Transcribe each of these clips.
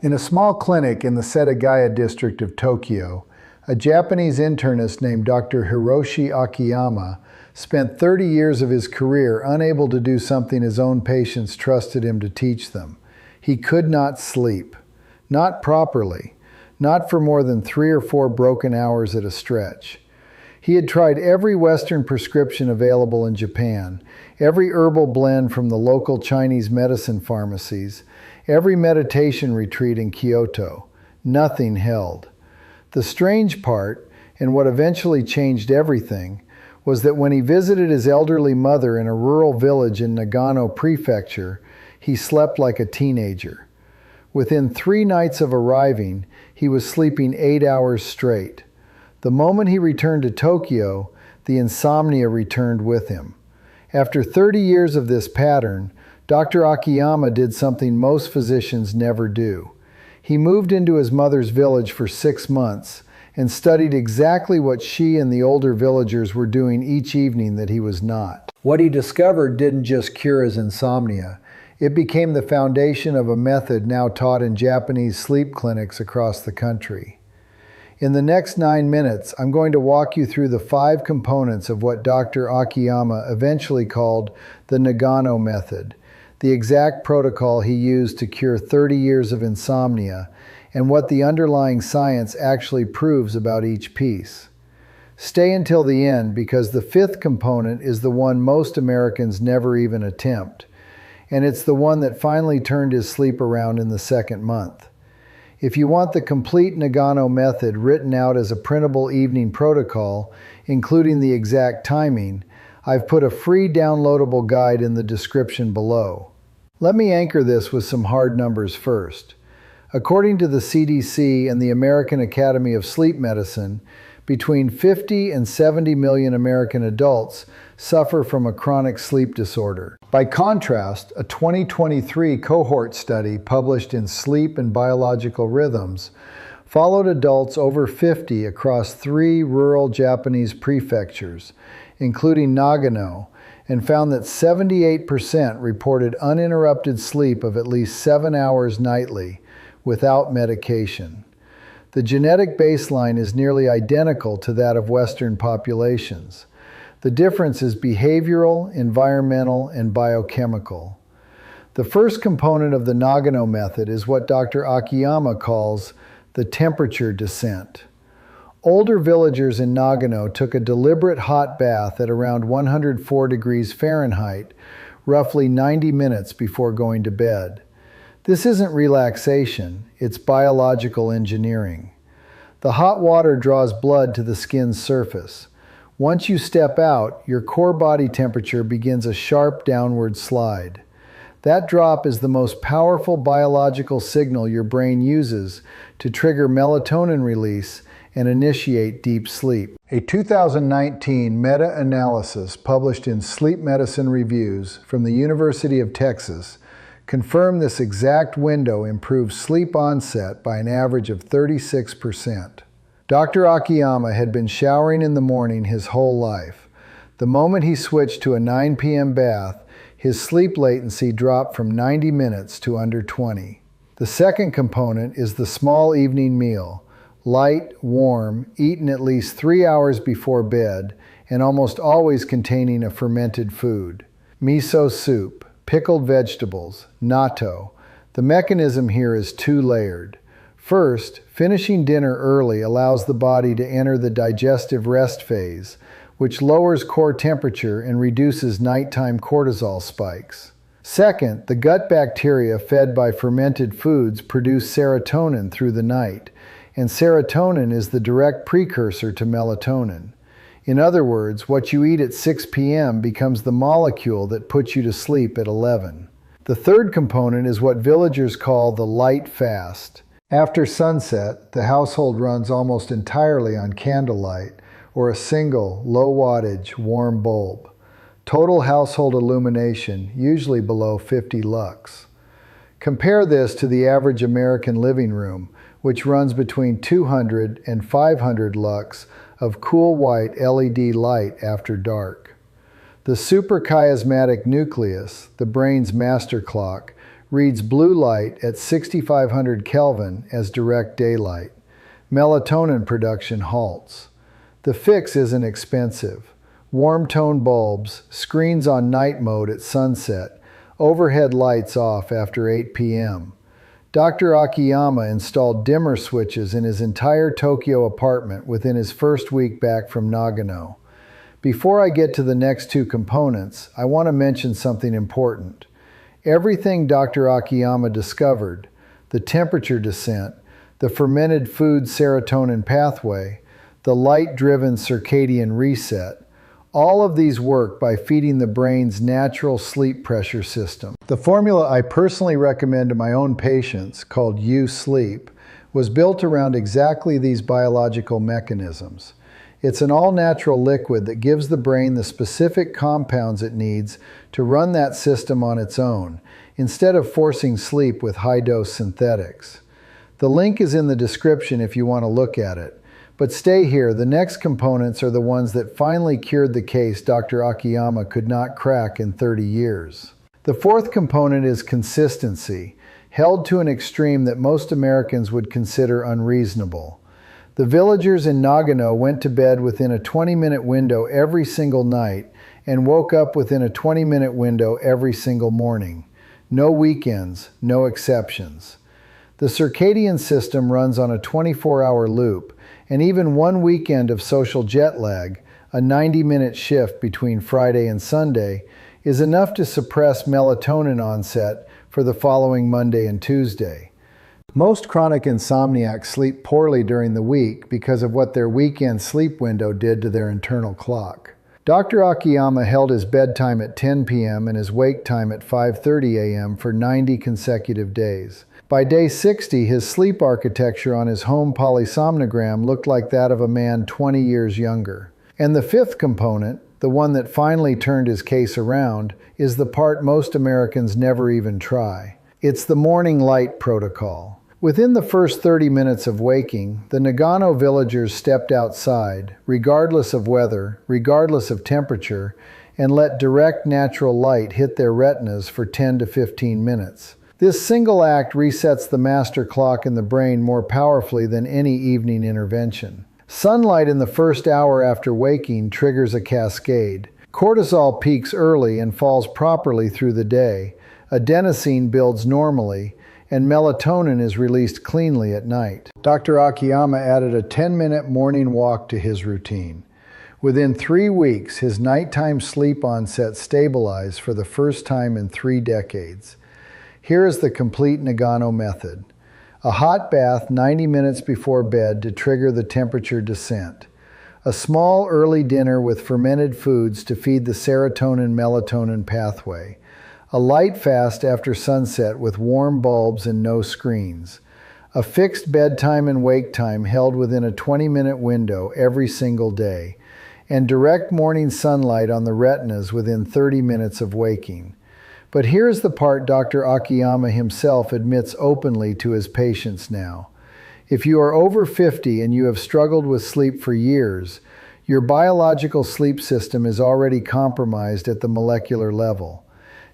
In a small clinic in the Setagaya district of Tokyo, a Japanese internist named Dr. Hiroshi Akiyama spent 30 years of his career unable to do something his own patients trusted him to teach them. He could not sleep. Not properly. Not for more than 3 or 4 broken hours at a stretch. He had tried every Western prescription available in Japan, every herbal blend from the local Chinese medicine pharmacies, every meditation retreat in Kyoto. Nothing held. The strange part, and what eventually changed everything, was that when he visited his elderly mother in a rural village in Nagano Prefecture, he slept like a teenager. Within 3 nights of arriving, he was sleeping 8 hours straight. The moment he returned to Tokyo, the insomnia returned with him. After 30 years of this pattern, Dr. Akiyama did something most physicians never do. He moved into his mother's village for 6 months and studied exactly what she and the older villagers were doing each evening that he was not. What he discovered didn't just cure his insomnia. It became the foundation of a method now taught in Japanese sleep clinics across the country. In the next 9 minutes, I'm going to walk you through the 5 components of what Dr. Akiyama eventually called the Nagano method, the exact protocol he used to cure 30 years of insomnia, and what the underlying science actually proves about each piece. Stay until the end because the 5th component is the one most Americans never even attempt, and it's the one that finally turned his sleep around in the 2nd month. If you want the complete Nagano method written out as a printable evening protocol, including the exact timing, I've put a free downloadable guide in the description below. Let me anchor this with some hard numbers first. According to the CDC and the American Academy of Sleep Medicine, between 50 and 70 million American adults suffer from a chronic sleep disorder. By contrast, a 2023 cohort study published in Sleep and Biological Rhythms followed adults over 50 across 3 rural Japanese prefectures, including Nagano, and found that 78% reported uninterrupted sleep of at least 7 hours nightly without medication. The genetic baseline is nearly identical to that of Western populations. The difference is behavioral, environmental, and biochemical. The first component of the Nagano method is what Dr. Akiyama calls the temperature descent. Older villagers in Nagano took a deliberate hot bath at around 104 degrees Fahrenheit, roughly 90 minutes before going to bed. This isn't relaxation, it's biological engineering. The hot water draws blood to the skin's surface. Once you step out, your core body temperature begins a sharp downward slide. That drop is the most powerful biological signal your brain uses to trigger melatonin release and initiate deep sleep. A 2019 meta-analysis published in Sleep Medicine Reviews from the University of Texas confirmed this exact window improves sleep onset by an average of 36%. Dr. Akiyama had been showering in the morning his whole life. The moment he switched to a 9 p.m. bath, his sleep latency dropped from 90 minutes to under 20. The second component is the small evening meal. Light, warm, eaten at least 3 hours before bed, and almost always containing a fermented food. Miso soup, pickled vegetables, natto. The mechanism here is 2-layered. First, finishing dinner early allows the body to enter the digestive rest phase, which lowers core temperature and reduces nighttime cortisol spikes. Second, the gut bacteria fed by fermented foods produce serotonin through the night, and serotonin is the direct precursor to melatonin. In other words, what you eat at 6 p.m. becomes the molecule that puts you to sleep at 11. The third component is what villagers call the light fast. After sunset, the household runs almost entirely on candlelight or a single, low-wattage, warm bulb. Total household illumination, usually below 50 lux. Compare this to the average American living room, which runs between 200 and 500 lux of cool white LED light after dark. The suprachiasmatic nucleus, the brain's master clock, reads blue light at 6500 Kelvin as direct daylight. Melatonin production halts. The fix isn't expensive. Warm tone bulbs, screens on night mode at sunset, overhead lights off after 8 p.m. Dr. Akiyama installed dimmer switches in his entire Tokyo apartment within his first week back from Nagano. Before I get to the next two components, I want to mention something important. Everything Dr. Akiyama discovered, the temperature descent, the fermented food serotonin pathway, the light-driven circadian reset, all of these work by feeding the brain's natural sleep pressure system. The formula I personally recommend to my own patients, called U-Sleep, was built around exactly these biological mechanisms. It's an all-natural liquid that gives the brain the specific compounds it needs to run that system on its own, instead of forcing sleep with high-dose synthetics. The link is in the description if you want to look at it. But stay here, the next components are the ones that finally cured the case Dr. Akiyama could not crack in 30 years. The fourth component is consistency, held to an extreme that most Americans would consider unreasonable. The villagers in Nagano went to bed within a 20-minute window every single night and woke up within a 20-minute window every single morning. No weekends, no exceptions. The circadian system runs on a 24-hour loop, and even one weekend of social jet lag, a 90-minute shift between Friday and Sunday, is enough to suppress melatonin onset for the following Monday and Tuesday. Most chronic insomniacs sleep poorly during the week because of what their weekend sleep window did to their internal clock. Dr. Akiyama held his bedtime at 10 p.m. and his wake time at 5:30 a.m. for 90 consecutive days. By day 60, his sleep architecture on his home polysomnogram looked like that of a man 20 years younger. And the fifth component, the one that finally turned his case around, is the part most Americans never even try. It's the morning light protocol. Within the first 30 minutes of waking, the Nagano villagers stepped outside, regardless of weather, regardless of temperature, and let direct natural light hit their retinas for 10 to 15 minutes. This single act resets the master clock in the brain more powerfully than any evening intervention. Sunlight in the first hour after waking triggers a cascade. Cortisol peaks early and falls properly through the day. Adenosine builds normally, and melatonin is released cleanly at night. Dr. Akiyama added a 10-minute morning walk to his routine. Within 3 weeks, his nighttime sleep onset stabilized for the first time in 3 decades. Here is the complete Nagano method. A hot bath 90 minutes before bed to trigger the temperature descent. A small early dinner with fermented foods to feed the serotonin-melatonin pathway. A light fast after sunset with warm bulbs and no screens. A fixed bedtime and wake time held within a 20-minute window every single day. And direct morning sunlight on the retinas within 30 minutes of waking. But here's the part Dr. Akiyama himself admits openly to his patients now. If you are over 50 and you have struggled with sleep for years, your biological sleep system is already compromised at the molecular level.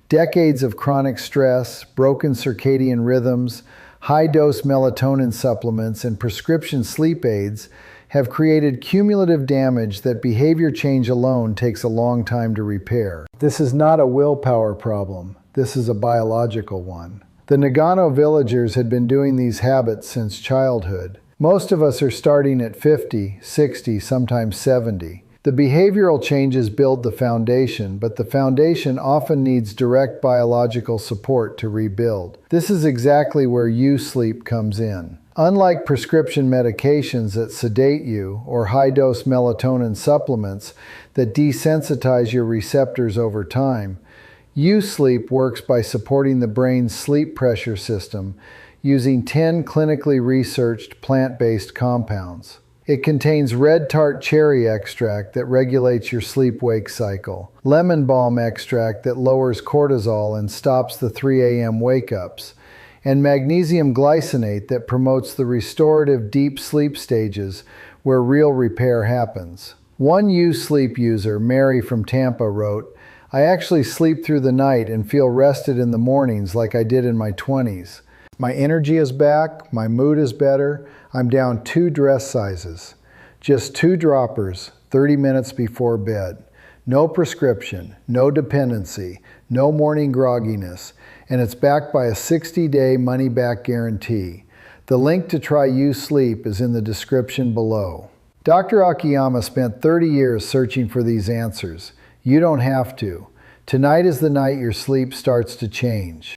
Decades of chronic stress, broken circadian rhythms, high-dose melatonin supplements, and prescription sleep aids have created cumulative damage that behavior change alone takes a long time to repair. This is not a willpower problem. This is a biological one. The Nagano villagers had been doing these habits since childhood. Most of us are starting at 50, 60, sometimes 70. The behavioral changes build the foundation, but the foundation often needs direct biological support to rebuild. This is exactly where U-Sleep comes in. Unlike prescription medications that sedate you or high-dose melatonin supplements that desensitize your receptors over time, U-Sleep works by supporting the brain's sleep pressure system using 10 clinically researched plant-based compounds. It contains red tart cherry extract that regulates your sleep-wake cycle, lemon balm extract that lowers cortisol and stops the 3 a.m. wake-ups, and magnesium glycinate that promotes the restorative deep sleep stages where real repair happens. One U-Sleep user, Mary from Tampa, wrote, I actually sleep through the night and feel rested in the mornings like I did in my 20s. My energy is back, my mood is better, I'm down 2 dress sizes. Just 2 droppers, 30 minutes before bed. No prescription, no dependency, no morning grogginess, and it's backed by a 60-day money-back guarantee. The link to try U-Sleep is in the description below. Dr. Akiyama spent 30 years searching for these answers. You don't have to. Tonight is the night your sleep starts to change.